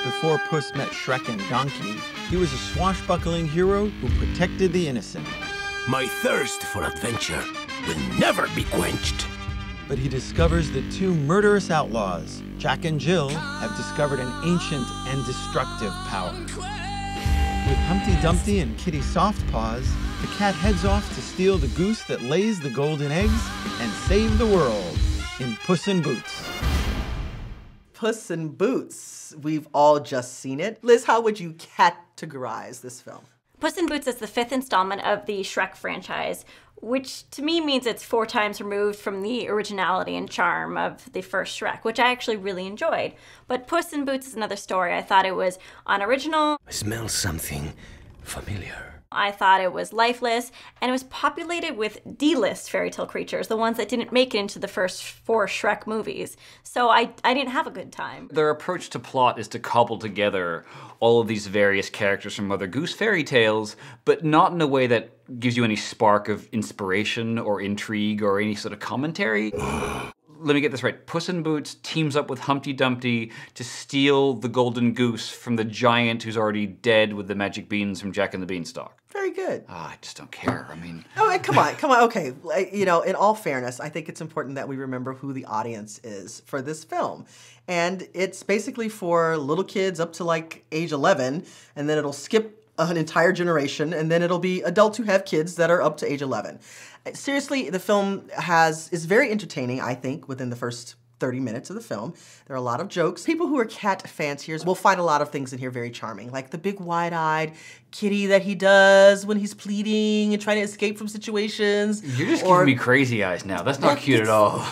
Before Puss met Shrek and Donkey, he was a swashbuckling hero who protected the innocent. My thirst for adventure will never be quenched. But he discovers that two murderous outlaws, Jack and Jill, have discovered an ancient and destructive power. With Humpty Dumpty and Kitty SoftPaws, the cat heads off to steal the goose that lays the golden eggs and save the world in Puss in Boots. Puss in Boots. We've all just seen it. Liz, how would you categorize this film? Puss in Boots is the 5th installment of the Shrek franchise, which to me means it's 4 times removed from the originality and charm of the first Shrek, which I actually really enjoyed. But Puss in Boots is another story. I thought it was unoriginal. I smell something familiar. I thought it was lifeless, and it was populated with D-list fairy tale creatures, the ones that didn't make it into the first 4 Shrek movies. So I didn't have a good time. Their approach to plot is to cobble together all of these various characters from Mother Goose fairy tales, but not in a way that gives you any spark of inspiration or intrigue or any sort of commentary. Let me get this right. Puss in Boots teams up with Humpty Dumpty to steal the golden goose from the giant who's already dead with the magic beans from Jack and the Beanstalk. Very good. I just don't care. I mean... Oh, come on. Okay. You know, in all fairness, I think it's important that we remember who the audience is for this film. And it's basically for little kids up to like age 11, and then it'll skip an entire generation, and then it'll be adults who have kids that are up to age 11. Seriously, the film is very entertaining, I think, within the first 30 minutes of the film. There are a lot of jokes. People who are cat fans here will find a lot of things in here very charming, like the big wide-eyed kitty that he does when he's pleading and trying to escape from situations. You're just giving me crazy eyes now. That's not cute at all.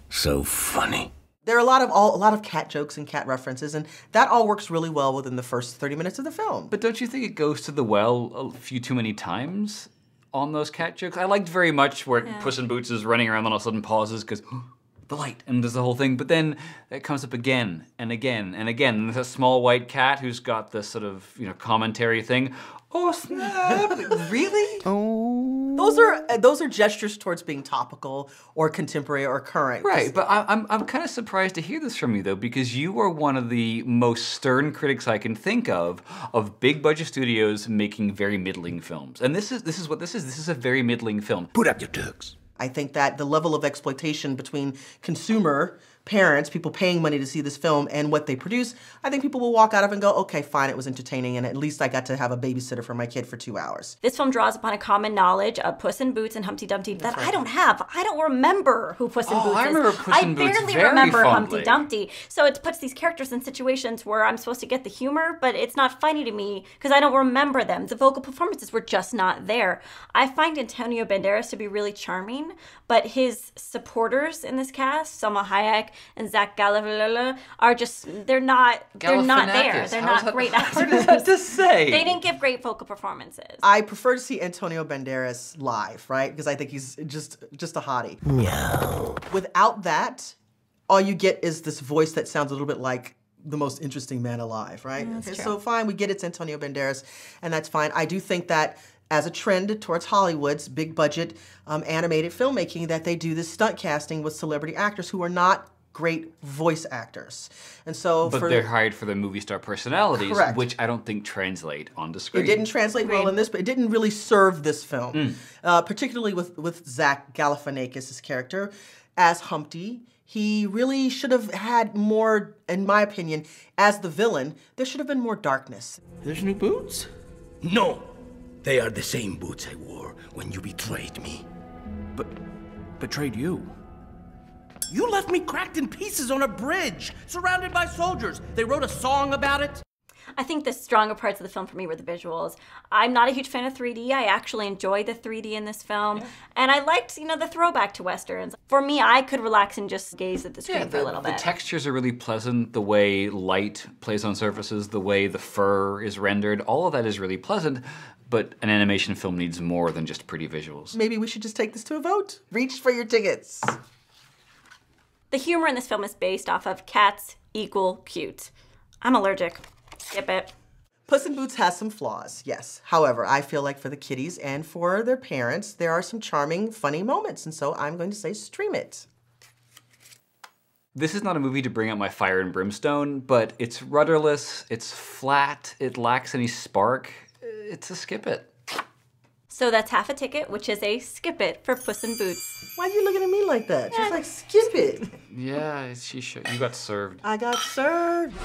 So funny. There are a lot of cat jokes and cat references, and that all works really well within the first 30 minutes of the film. But don't you think it goes to the well a few too many times on those cat jokes? I liked very much where Puss in Boots is running around and all of a sudden pauses because the light, and there's the whole thing. But then it comes up again and again and again. And there's a small white cat who's got this sort of, commentary thing. Oh, snap. Really? Oh. Those are gestures towards being topical or contemporary or current. Right, but I'm kind of surprised to hear this from you though, because you are one of the most stern critics I can think of big budget studios making very middling films. And this is what this is. This is a very middling film. Put up your tux. I think that the level of exploitation between consumer parents, people paying money to see this film, and what they produce, I think people will walk out of and go, okay, fine, it was entertaining, and at least I got to have a babysitter for my kid for 2 hours. This film draws upon a common knowledge of Puss in Boots and Humpty Dumpty that I don't have. I don't remember who Puss in Boots is. I remember Puss in Boots barely very remember fondly. Humpty Dumpty. So it puts these characters in situations where I'm supposed to get the humor, but it's not funny to me because I don't remember them. The vocal performances were just not there. I find Antonio Banderas to be really charming, but his supporters in this cast, Salma Hayek and Zach Galifianakis, are just, they're not there. They're not great actors. Hard is that to say? They didn't give great vocal performances. I prefer to see Antonio Banderas live, right? Because I think he's just a hottie. Meow. Without that, all you get is this voice that sounds a little bit like the most interesting man alive, right? Okay, so fine, we get it's Antonio Banderas, and that's fine. I do think that as a trend towards Hollywood's big budget animated filmmaking, that they do this stunt casting with celebrity actors who are not great voice actors. And so they're hired for their movie star personalities, correct, which I don't think translate onto screen. It didn't translate well in this, but it didn't really serve this film. Particularly with Zach Galifianakis' character as Humpty. He really should have had more, in my opinion, as the villain, there should have been more darkness. There's new boots? No, they are the same boots I wore when you betrayed me. But betrayed you? You left me cracked in pieces on a bridge, surrounded by soldiers. They wrote a song about it. I think the stronger parts of the film for me were the visuals. I'm not a huge fan of 3D. I actually enjoyed the 3D in this film. Yeah. And I liked, the throwback to Westerns. For me, I could relax and just gaze at the screen for a little bit. The textures are really pleasant. The way light plays on surfaces, the way the fur is rendered, all of that is really pleasant. But an animation film needs more than just pretty visuals. Maybe we should just take this to a vote. Reach for your tickets. The humor in this film is based off of cats equal cute. I'm allergic. Skip it. Puss in Boots has some flaws, yes. However, I feel like for the kiddies and for their parents, there are some charming, funny moments, and so I'm going to say stream it. This is not a movie to bring out my fire and brimstone, but it's rudderless, it's flat, it lacks any spark. It's a skip it. So that's half a ticket, which is a skip it for Puss in Boots. Why are you looking at me like that? She's like, skip it. Yeah, you got served. I got served.